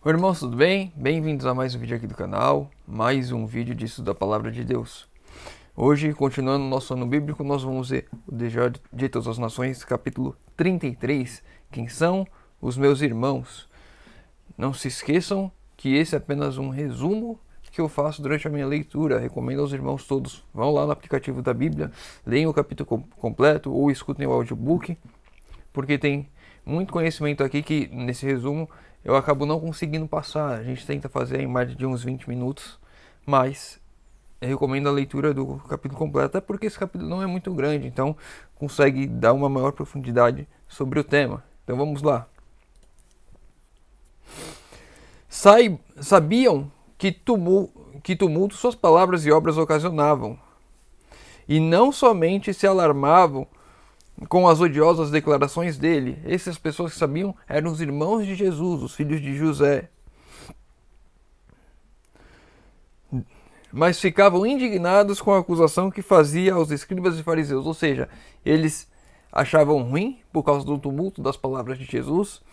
Oi, irmãos, tudo bem? Bem-vindos a mais um vídeo aqui do canal, mais um vídeo de estudo da Palavra de Deus. Hoje, continuando nosso ano bíblico, nós vamos ver o Desejo de Todas as Nações, capítulo 33, quem são os meus irmãos. Não se esqueçam que esse é apenas um resumo que eu faço durante a minha leitura. Recomendo aos irmãos todos, vão lá no aplicativo da Bíblia, leiam o capítulo completo ou escutem o audiobook, porque tem muito conhecimento aqui que, nesse resumo, eu acabo não conseguindo passar. A gente tenta fazer em mais de uns 20 minutos, mas eu recomendo a leitura do capítulo completo, até porque esse capítulo não é muito grande, então consegue dar uma maior profundidade sobre o tema. Então vamos lá. Sabiam que tumulto suas palavras e obras ocasionavam, e não somente se alarmavam com as odiosas declarações dele. Essas pessoas que sabiam eram os irmãos de Jesus, os filhos de José. Mas ficavam indignados com a acusação que fazia aos escribas e fariseus. Ou seja, eles achavam ruim por causa do tumulto das palavras de Jesus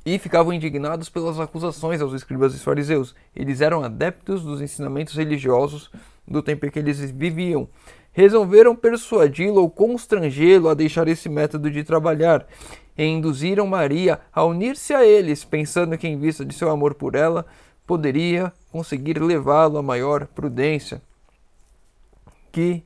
e ficavam indignados pelas acusações aos escribas e fariseus. Eles eram adeptos dos ensinamentos religiosos do tempo em que eles viviam. Resolveram persuadi-lo ou constrangê-lo a deixar esse método de trabalhar e induziram Maria a unir-se a eles, pensando que, em vista de seu amor por ela, poderia conseguir levá-lo a maior prudência. Que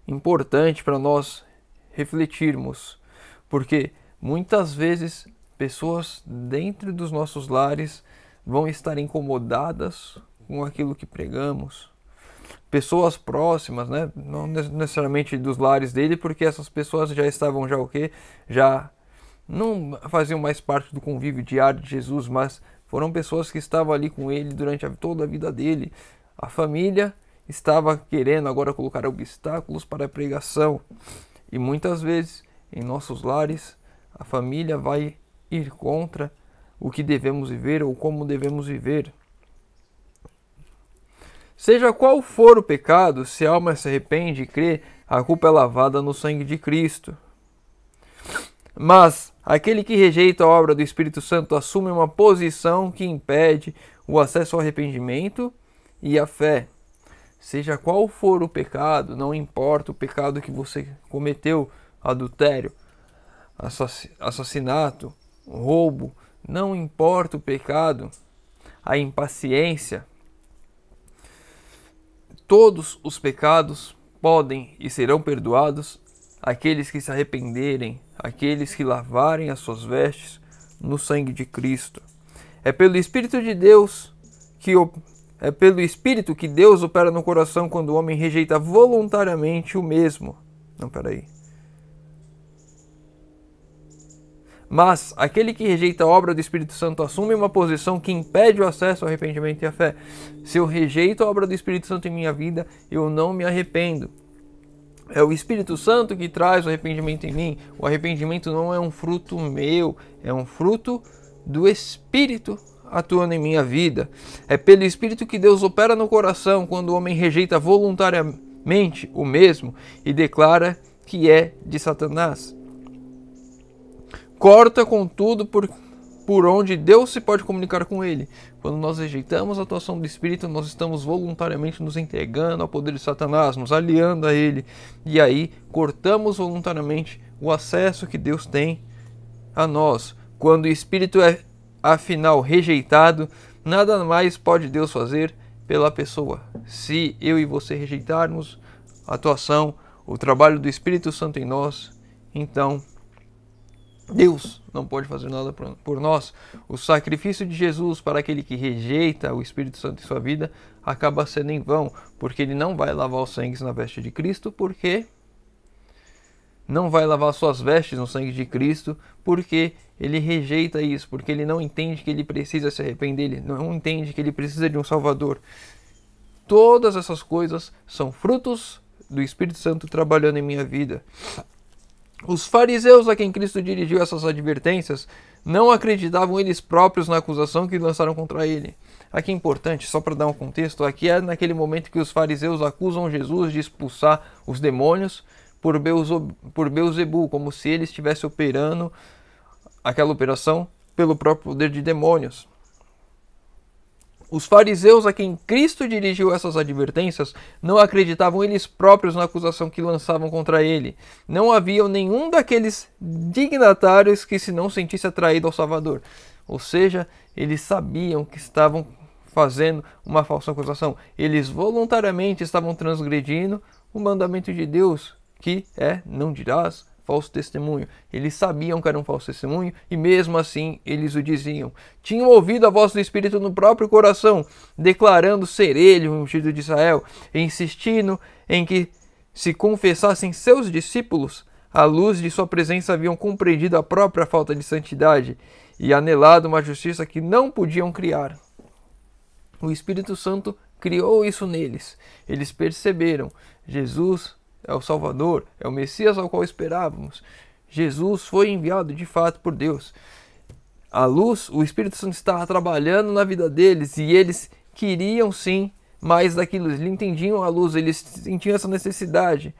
importante para nós refletirmos, porque muitas vezes pessoas dentro dos nossos lares vão estar incomodadas com aquilo que pregamos. Pessoas próximas, né? Não necessariamente dos lares dele, porque essas pessoas já estavam o quê? Já não faziam mais parte do convívio diário de Jesus, mas foram pessoas que estavam ali com ele durante toda a vida dele. A família estava querendo agora colocar obstáculos para a pregação. E muitas vezes, em nossos lares, a família vai ir contra o que devemos viver ou como devemos viver. Seja qual for o pecado, se a alma se arrepende e crê, a culpa é lavada no sangue de Cristo. Mas aquele que rejeita a obra do Espírito Santo assume uma posição que impede o acesso ao arrependimento e à fé. Seja qual for o pecado, não importa o pecado que você cometeu, adultério, assassinato, roubo, não importa o pecado, a impaciência. Todos os pecados podem e serão perdoados àqueles que se arrependerem, àqueles que lavarem as suas vestes no sangue de Cristo. É pelo Espírito que Deus opera no coração quando o homem rejeita voluntariamente o mesmo. Mas aquele que rejeita a obra do Espírito Santo assume uma posição que impede o acesso ao arrependimento e à fé. Se eu rejeito a obra do Espírito Santo em minha vida, eu não me arrependo. É o Espírito Santo que traz o arrependimento em mim. O arrependimento não é um fruto meu, é um fruto do Espírito atuando em minha vida. É pelo Espírito que Deus opera no coração quando o homem rejeita voluntariamente o mesmo e declara que é de Satanás. Corta, contudo, por onde Deus se pode comunicar com ele. Quando nós rejeitamos a atuação do Espírito, nós estamos voluntariamente nos entregando ao poder de Satanás, nos aliando a ele. E aí, cortamos voluntariamente o acesso que Deus tem a nós. Quando o Espírito é, afinal, rejeitado, nada mais pode Deus fazer pela pessoa. Se eu e você rejeitarmos a atuação, o trabalho do Espírito Santo em nós, então Deus não pode fazer nada por nós. O sacrifício de Jesus para aquele que rejeita o Espírito Santo em sua vida acaba sendo em vão, porque ele não vai lavar os sangues na veste de Cristo, porque não vai lavar suas vestes no sangue de Cristo, porque ele rejeita isso, porque ele não entende que ele precisa se arrepender, ele não entende que ele precisa de um Salvador. Todas essas coisas são frutos do Espírito Santo trabalhando em minha vida. Os fariseus a quem Cristo dirigiu essas advertências não acreditavam eles próprios na acusação que lançaram contra ele. Aqui é importante, só para dar um contexto, aqui é naquele momento que os fariseus acusam Jesus de expulsar os demônios por Beelzebu, como se ele estivesse operando aquela operação pelo próprio poder de demônios. Os fariseus a quem Cristo dirigiu essas advertências não acreditavam eles próprios na acusação que lançavam contra ele. Não havia nenhum daqueles dignatários que se não sentisse atraído ao Salvador. Ou seja, eles sabiam que estavam fazendo uma falsa acusação. Eles voluntariamente estavam transgredindo o mandamento de Deus, que é: não dirás falso testemunho. Eles sabiam que era um falso testemunho e mesmo assim eles o diziam. Tinham ouvido a voz do Espírito no próprio coração, declarando ser ele o ungido de Israel, e insistindo em que se confessassem seus discípulos. À luz de sua presença haviam compreendido a própria falta de santidade e anelado uma justiça que não podiam criar. O Espírito Santo criou isso neles. Eles perceberam: Jesus é o Salvador, é o Messias ao qual esperávamos. Jesus foi enviado de fato por Deus. A luz, o Espírito Santo estava trabalhando na vida deles e eles queriam sim mais daquilo. Eles entendiam a luz, eles sentiam essa necessidade.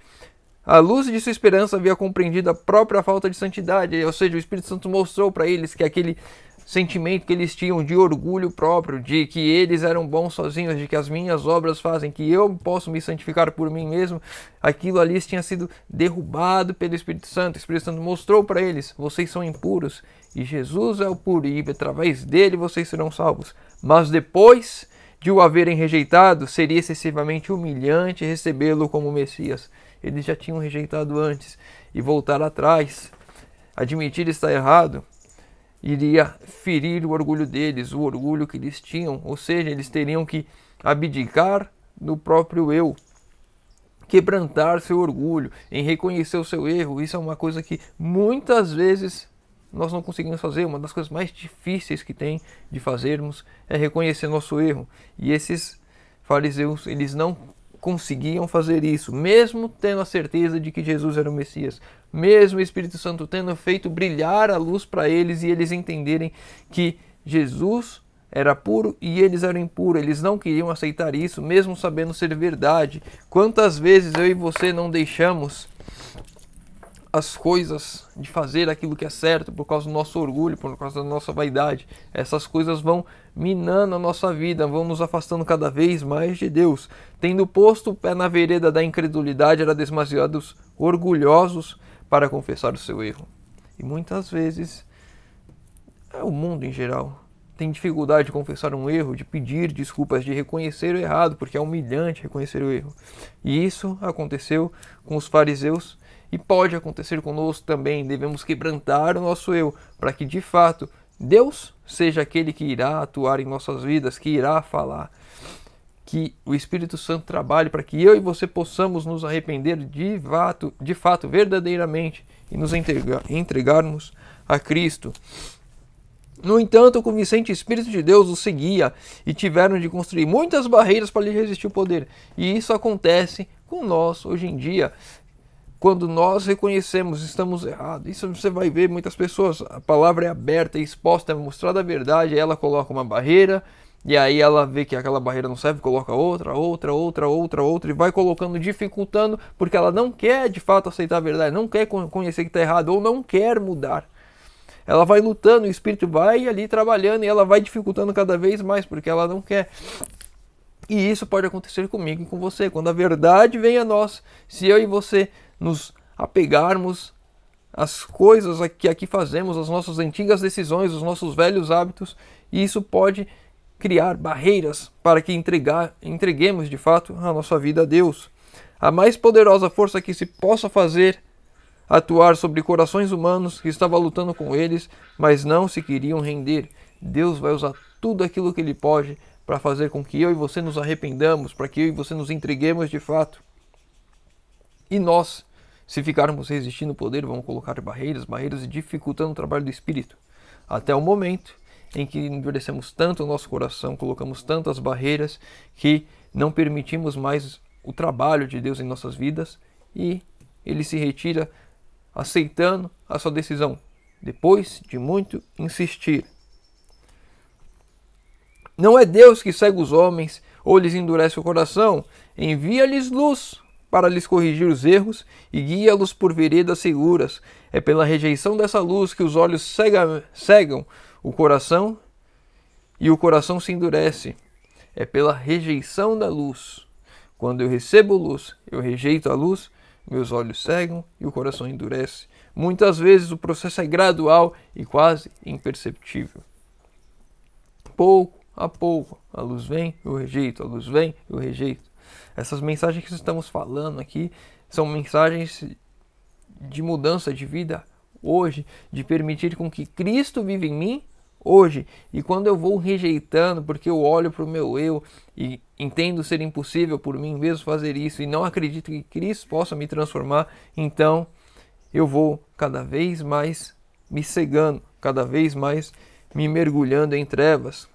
A luz de sua esperança havia compreendido a própria falta de santidade, ou seja, o Espírito Santo mostrou para eles que aquele sentimento que eles tinham de orgulho próprio, de que eles eram bons sozinhos, de que as minhas obras fazem, que eu posso me santificar por mim mesmo, aquilo ali tinha sido derrubado pelo Espírito Santo. O Espírito Santo mostrou para eles: vocês são impuros e Jesus é o puro, e através dele vocês serão salvos. Mas depois de o haverem rejeitado, seria excessivamente humilhante recebê-lo como Messias. Eles já tinham rejeitado antes, e voltar atrás, admitir estar errado, iria ferir o orgulho deles, o orgulho que eles tinham. Ou seja, eles teriam que abdicar do próprio eu, quebrantar seu orgulho, em reconhecer o seu erro. Isso é uma coisa que muitas vezes nós não conseguimos fazer. Uma das coisas mais difíceis que tem de fazermos é reconhecer nosso erro. E esses fariseus, eles não conseguiam fazer isso, mesmo tendo a certeza de que Jesus era o Messias, mesmo o Espírito Santo tendo feito brilhar a luz para eles e eles entenderem que Jesus era puro e eles eram impuros. Eles não queriam aceitar isso, mesmo sabendo ser verdade. Quantas vezes eu e você não deixamos as coisas de fazer aquilo que é certo por causa do nosso orgulho, por causa da nossa vaidade? Essas coisas vão minando a nossa vida, vão nos afastando cada vez mais de Deus. Tendo posto o pé na vereda da incredulidade, era demasiados orgulhosos para confessar o seu erro. E muitas vezes, o mundo em geral tem dificuldade de confessar um erro, de pedir desculpas, de reconhecer o errado, porque é humilhante reconhecer o erro. E isso aconteceu com os fariseus e pode acontecer conosco também. Devemos quebrantar o nosso eu para que de fato Deus seja aquele que irá atuar em nossas vidas, que irá falar. Que o Espírito Santo trabalhe para que eu e você possamos nos arrepender de fato, verdadeiramente, e nos entregarmos a Cristo. No entanto, o convincente Espírito de Deus os seguia e tiveram de construir muitas barreiras para lhe resistir o poder. E isso acontece com nós hoje em dia. Quando nós reconhecemos estamos errados, isso você vai ver muitas pessoas, a palavra é aberta, é exposta, é mostrada a verdade, ela coloca uma barreira, e aí ela vê que aquela barreira não serve, coloca outra, e vai colocando, dificultando, porque ela não quer de fato aceitar a verdade, não quer conhecer que está errado, ou não quer mudar. Ela vai lutando, o Espírito vai ali trabalhando, e ela vai dificultando cada vez mais, porque ela não quer. E isso pode acontecer comigo e com você, quando a verdade vem a nós, se eu e você nos apegarmos às coisas que aqui fazemos, às nossas antigas decisões, os nossos velhos hábitos, e isso pode criar barreiras para que entreguemos de fato a nossa vida a Deus. A mais poderosa força que se possa fazer atuar sobre corações humanos que estavam lutando com eles, mas não se queriam render. Deus vai usar tudo aquilo que Ele pode para fazer com que eu e você nos arrependamos, para que eu e você nos entreguemos de fato. E nós, se ficarmos resistindo ao poder, vamos colocar barreiras e dificultando o trabalho do Espírito. Até o momento em que endurecemos tanto o nosso coração, colocamos tantas barreiras que não permitimos mais o trabalho de Deus em nossas vidas e Ele se retira aceitando a sua decisão, depois de muito insistir. Não é Deus que cega os homens ou lhes endurece o coração, envia-lhes luz para lhes corrigir os erros e guia-los por veredas seguras. É pela rejeição dessa luz que os olhos cegam o coração e o coração se endurece. é pela rejeição da luz. Quando eu recebo luz, eu rejeito a luz, meus olhos cegam e o coração endurece. Muitas vezes o processo é gradual e quase imperceptível. Pouco a pouco, a luz vem, eu rejeito, a luz vem, eu rejeito. Essas mensagens que estamos falando aqui são mensagens de mudança de vida hoje, de permitir com que Cristo viva em mim hoje. E quando eu vou rejeitando, porque eu olho para o meu eu e entendo ser impossível por mim mesmo fazer isso e não acredito que Cristo possa me transformar, então eu vou cada vez mais me cegando, cada vez mais me mergulhando em trevas.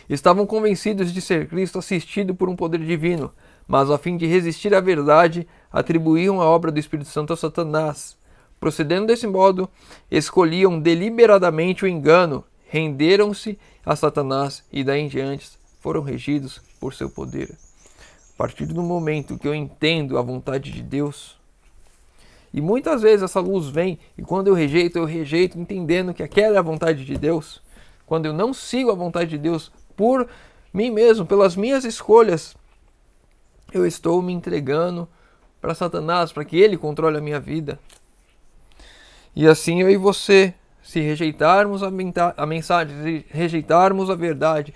Estavam convencidos de ser Cristo assistido por um poder divino, mas a fim de resistir à verdade, atribuíam a obra do Espírito Santo a Satanás. Procedendo desse modo, escolhiam deliberadamente o engano, renderam-se a Satanás e daí em diante foram regidos por seu poder. A partir do momento que eu entendo a vontade de Deus, e muitas vezes essa luz vem, e quando eu rejeito entendendo que aquela é a vontade de Deus. Quando eu não sigo a vontade de Deus por mim mesmo, pelas minhas escolhas, eu estou me entregando para Satanás, para que ele controle a minha vida. E assim eu e você, se rejeitarmos a mensagem, se rejeitarmos a verdade,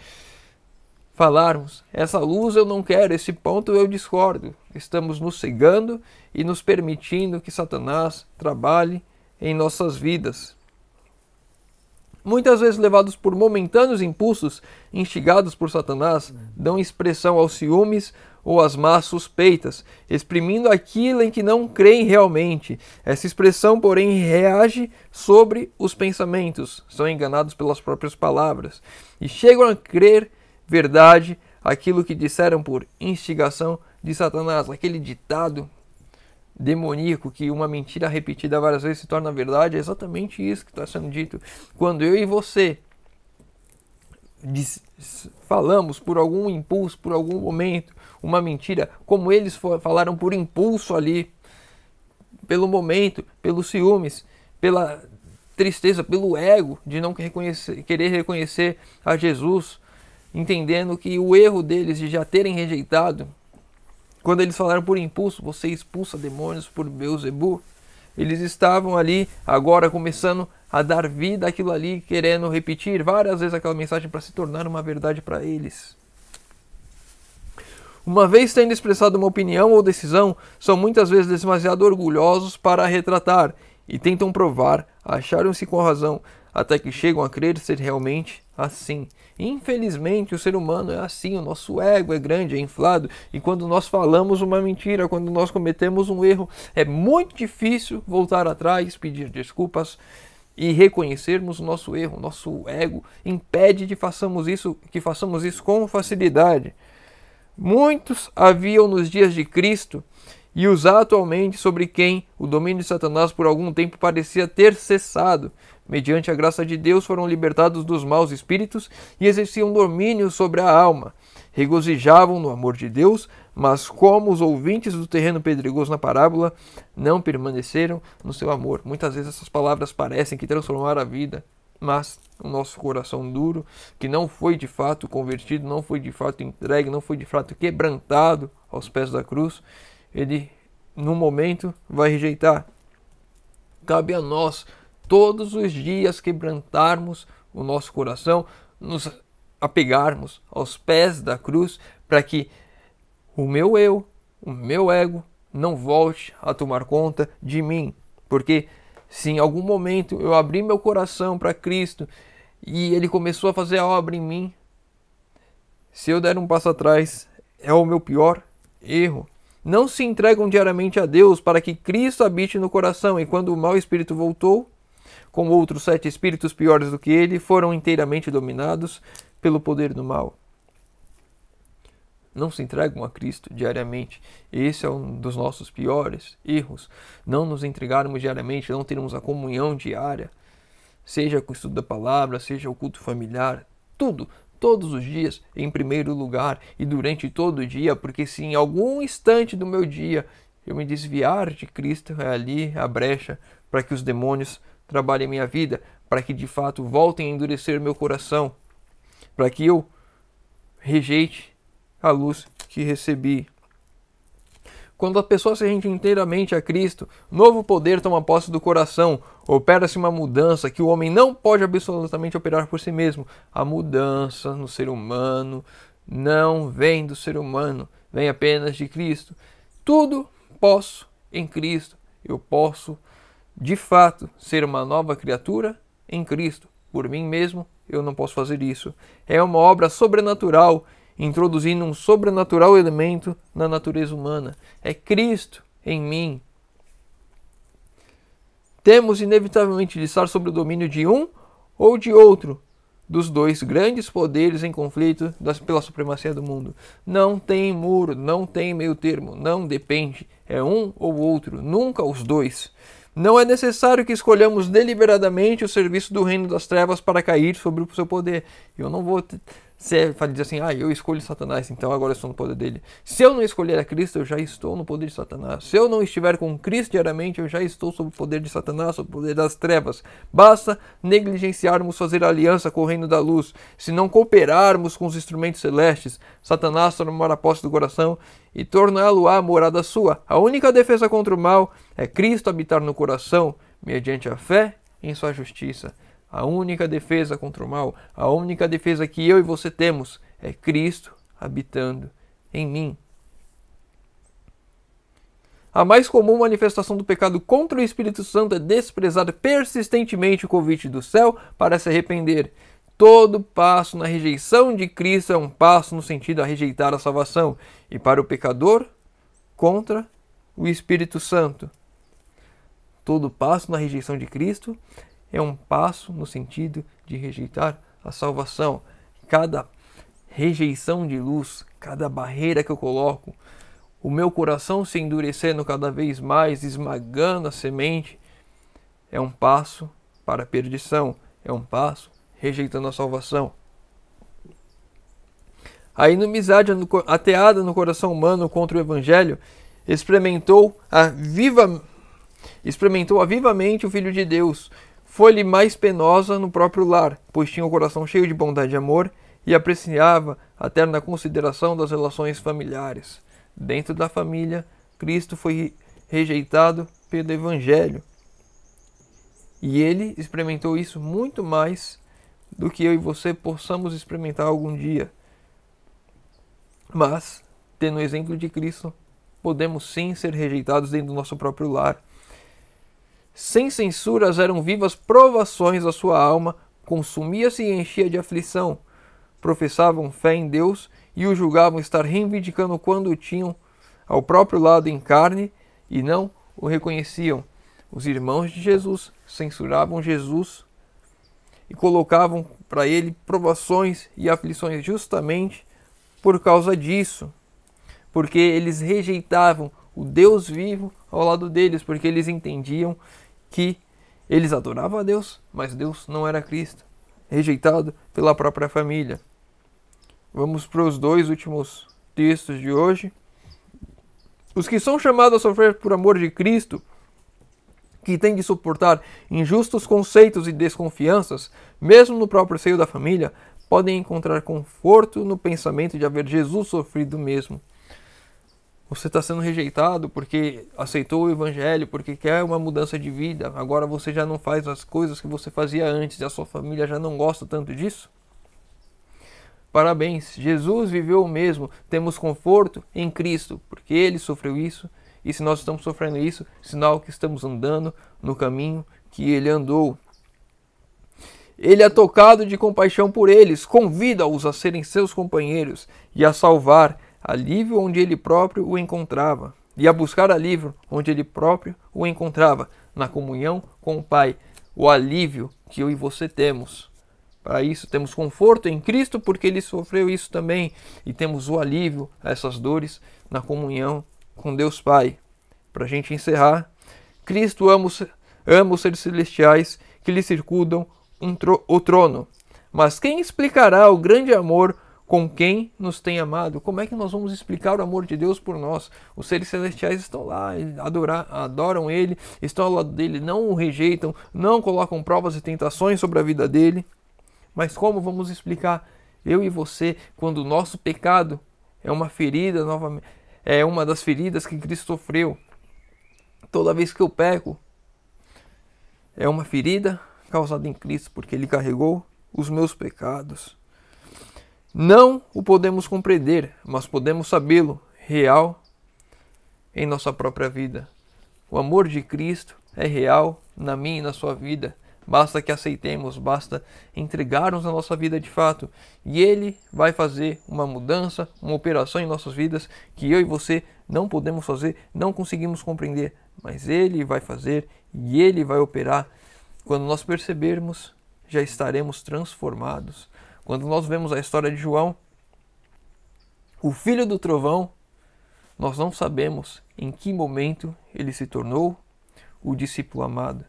falarmos, essa luz eu não quero, esse ponto eu discordo, estamos nos cegando e nos permitindo que Satanás trabalhe em nossas vidas. Muitas vezes levados por momentâneos impulsos, instigados por Satanás, dão expressão aos ciúmes ou às más suspeitas, exprimindo aquilo em que não creem realmente. Essa expressão, porém, reage sobre os pensamentos, são enganados pelas próprias palavras, e chegam a crer verdade aquilo que disseram por instigação de Satanás, aquele ditado demoníaco que uma mentira repetida várias vezes se torna verdade. É exatamente isso que está sendo dito. Quando eu e você falamos por algum impulso, por algum momento, uma mentira, como eles falaram por impulso ali, pelo momento, pelos ciúmes, pela tristeza, pelo ego de não querer reconhecer a Jesus, entendendo que o erro deles de já terem rejeitado, quando eles falaram por impulso, você expulsa demônios por Beelzebub, eles estavam ali agora começando a dar vida àquilo ali, querendo repetir várias vezes aquela mensagem para se tornar uma verdade para eles. Uma vez tendo expressado uma opinião ou decisão, são muitas vezes demasiado orgulhosos para a retratar e tentam provar, acharam-se com razão, até que chegam a crer ser realmente assim. Infelizmente, o ser humano é assim, o nosso ego é grande, é inflado, e quando nós falamos uma mentira, quando nós cometemos um erro, é muito difícil voltar atrás, pedir desculpas e reconhecermos o nosso erro. Nosso ego impede que façamos isso com facilidade. Muitos haviam nos dias de Cristo e os atualmente sobre quem o domínio de Satanás por algum tempo parecia ter cessado. Mediante a graça de Deus foram libertados dos maus espíritos e exerciam domínio sobre a alma. Regozijavam no amor de Deus, mas como os ouvintes do terreno pedregoso na parábola, não permaneceram no seu amor. Muitas vezes essas palavras parecem que transformaram a vida, mas o nosso coração duro, que não foi de fato convertido, não foi de fato entregue, não foi de fato quebrantado aos pés da cruz, ele, no momento, vai rejeitar. Cabe a nós, todos os dias, quebrantarmos o nosso coração, nos apegarmos aos pés da cruz, para que o meu eu, o meu ego, não volte a tomar conta de mim. Porque se em algum momento eu abri meu coração para Cristo e Ele começou a fazer a obra em mim, se eu der um passo atrás, é o meu pior erro. Não se entregam diariamente a Deus para que Cristo habite no coração, e quando o mau espírito voltou, com outros 7 espíritos piores do que ele, foram inteiramente dominados pelo poder do mal. Não se entregam a Cristo diariamente. Esse é um dos nossos piores erros. Não nos entregarmos diariamente, não termos a comunhão diária, seja com o estudo da palavra, seja o culto familiar, tudo. Todos os dias, em primeiro lugar, e durante todo o dia, porque se em algum instante do meu dia eu me desviar de Cristo, é ali a brecha para que os demônios trabalhem em minha vida, para que de fato voltem a endurecer meu coração, para que eu rejeite a luz que recebi. Quando a pessoa se rende inteiramente a Cristo, novo poder toma posse do coração. Opera-se uma mudança que o homem não pode absolutamente operar por si mesmo. A mudança no ser humano não vem do ser humano, vem apenas de Cristo. Tudo posso em Cristo. Eu posso, de fato, ser uma nova criatura em Cristo. Por mim mesmo, eu não posso fazer isso. É uma obra sobrenatural, introduzindo um sobrenatural elemento na natureza humana. É Cristo em mim. Temos inevitavelmente de estar sob o domínio de um ou de outro dos dois grandes poderes em conflito pela supremacia do mundo. Não tem muro, não tem meio termo, não depende. É um ou outro, nunca os dois. Não é necessário que escolhamos deliberadamente o serviço do reino das trevas para cair sobre o seu poder. Eu não vou dizer assim, eu escolho Satanás, então agora eu estou no poder dele. Se eu não escolher a Cristo, eu já estou no poder de Satanás. Se eu não estiver com Cristo diariamente, eu já estou sob o poder de Satanás, sob o poder das trevas. Basta negligenciarmos fazer aliança com o reino da luz. Se não cooperarmos com os instrumentos celestes, Satanás tomará posse do coração e torná-lo a morada sua. A única defesa contra o mal é Cristo habitar no coração, mediante a fé em sua justiça. A única defesa contra o mal, a única defesa que eu e você temos é Cristo habitando em mim. A mais comum manifestação do pecado contra o Espírito Santo é desprezar persistentemente o convite do céu para se arrepender. Todo passo na rejeição de Cristo é um passo no sentido a rejeitar a salvação. E para o pecador, contra o Espírito Santo. Todo passo na rejeição de Cristo é um passo no sentido de rejeitar a salvação. Cada rejeição de luz, cada barreira que eu coloco, o meu coração se endurecendo cada vez mais, esmagando a semente, é um passo para a perdição, é um passo rejeitando a salvação. A inimizade ateada no coração humano contra o Evangelho experimentou vivamente o Filho de Deus. Foi-lhe mais penosa no próprio lar, pois tinha o coração cheio de bondade e amor e apreciava a terna consideração das relações familiares. Dentro da família, Cristo foi rejeitado pelo Evangelho. E ele experimentou isso muito mais do que eu e você possamos experimentar algum dia. Mas, tendo o exemplo de Cristo, podemos sim ser rejeitados dentro do nosso próprio lar. Sem censuras eram vivas provações a sua alma, consumia-se e enchia de aflição. Professavam fé em Deus e o julgavam estar reivindicando quando o tinham ao próprio lado em carne e não o reconheciam. Os irmãos de Jesus censuravam Jesus e colocavam para ele provações e aflições justamente por causa disso. Porque eles rejeitavam o Deus vivo ao lado deles, porque eles entendiam que eles adoravam a Deus, mas Deus não era Cristo, rejeitado pela própria família. Vamos para os dois últimos textos de hoje. Os que são chamados a sofrer por amor de Cristo, que têm de suportar injustos conceitos e desconfianças, mesmo no próprio seio da família, podem encontrar conforto no pensamento de haver Jesus sofrido mesmo. Você está sendo rejeitado porque aceitou o Evangelho, porque quer uma mudança de vida. Agora você já não faz as coisas que você fazia antes e a sua família já não gosta tanto disso. Parabéns, Jesus viveu o mesmo. Temos conforto em Cristo, porque Ele sofreu isso. E se nós estamos sofrendo isso, sinal que estamos andando no caminho que Ele andou. Ele é tocado de compaixão por eles, convida-os a serem seus companheiros e a salvar alívio onde ele próprio o encontrava, e a buscar alívio onde ele próprio o encontrava, na comunhão com o Pai, o alívio que eu e você temos. Para isso temos conforto em Cristo, porque ele sofreu isso também, e temos o alívio a essas dores na comunhão com Deus Pai. Para a gente encerrar, Cristo ama os seres celestiais que lhe circundam o trono. Mas quem explicará o grande amor com quem nos tem amado? Como é que nós vamos explicar o amor de Deus por nós? Os seres celestiais estão lá, adoram Ele, estão ao lado dele, não o rejeitam, não colocam provas e tentações sobre a vida dele. Mas como vamos explicar Eu e você, quando o nosso pecado é uma ferida, novamente, é uma das feridas que Cristo sofreu. Toda vez que eu peco, é uma ferida causada em Cristo, porque Ele carregou os meus pecados. Não o podemos compreender, mas podemos sabê-lo real em nossa própria vida. O amor de Cristo é real na minha e na sua vida. Basta que aceitemos, basta entregarmos a nossa vida de fato. E Ele vai fazer uma mudança, uma operação em nossas vidas que eu e você não podemos fazer, não conseguimos compreender. Mas Ele vai fazer e Ele vai operar. Quando nós percebermos, já estaremos transformados. Quando nós vemos a história de João, o filho do trovão, nós não sabemos em que momento ele se tornou o discípulo amado.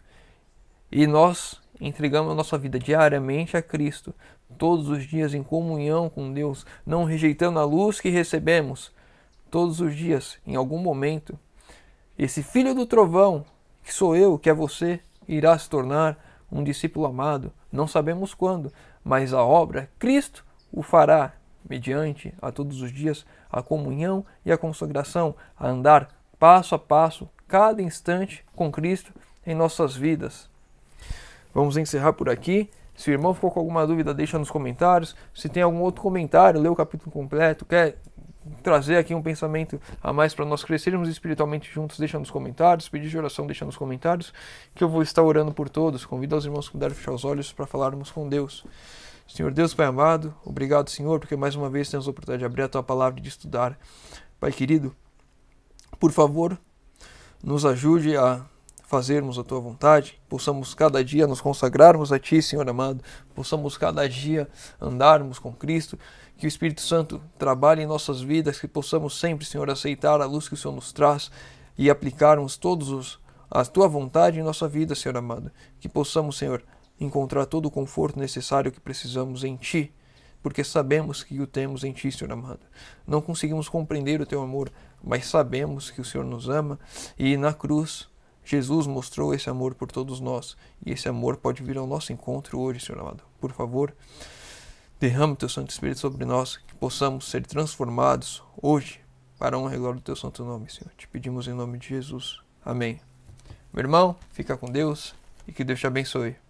E nós entregamos a nossa vida diariamente a Cristo, todos os dias em comunhão com Deus, não rejeitando a luz que recebemos. Todos os dias, em algum momento, esse filho do trovão, que sou eu, que é você, irá se tornar um discípulo amado. Não sabemos quando, mas a obra, Cristo o fará, mediante a todos os dias a comunhão e a consagração, a andar passo a passo, cada instante com Cristo em nossas vidas. Vamos encerrar por aqui. Se o irmão ficou com alguma dúvida, deixa nos comentários. Se tem algum outro comentário, lê o capítulo completo, quer trazer aqui um pensamento a mais para nós crescermos espiritualmente juntos, deixa nos comentários. Pedir de oração, deixa nos comentários, que eu vou estar orando por todos. Convido os irmãos que puderem fechar os olhos para falarmos com Deus. Senhor Deus, Pai amado, obrigado, Senhor, porque mais uma vez temos a oportunidade de abrir a Tua palavra e de estudar. Pai querido, por favor, nos ajude a fazermos a Tua vontade, possamos cada dia nos consagrarmos a Ti, Senhor amado, possamos cada dia andarmos com Cristo, que o Espírito Santo trabalhe em nossas vidas, que possamos sempre, Senhor, aceitar a luz que o Senhor nos traz e aplicarmos a Tua vontade em nossa vida, Senhor amado, que possamos, Senhor, encontrar todo o conforto necessário que precisamos em Ti, porque sabemos que o temos em Ti, Senhor amado. Não conseguimos compreender o Teu amor, mas sabemos que o Senhor nos ama e na cruz Jesus mostrou esse amor por todos nós, e esse amor pode vir ao nosso encontro hoje, Senhor amado. Por favor, derrama o Teu Santo Espírito sobre nós, que possamos ser transformados hoje para a honra e glória do Teu santo nome, Senhor. Te pedimos em nome de Jesus. Amém. Meu irmão, fica com Deus e que Deus te abençoe.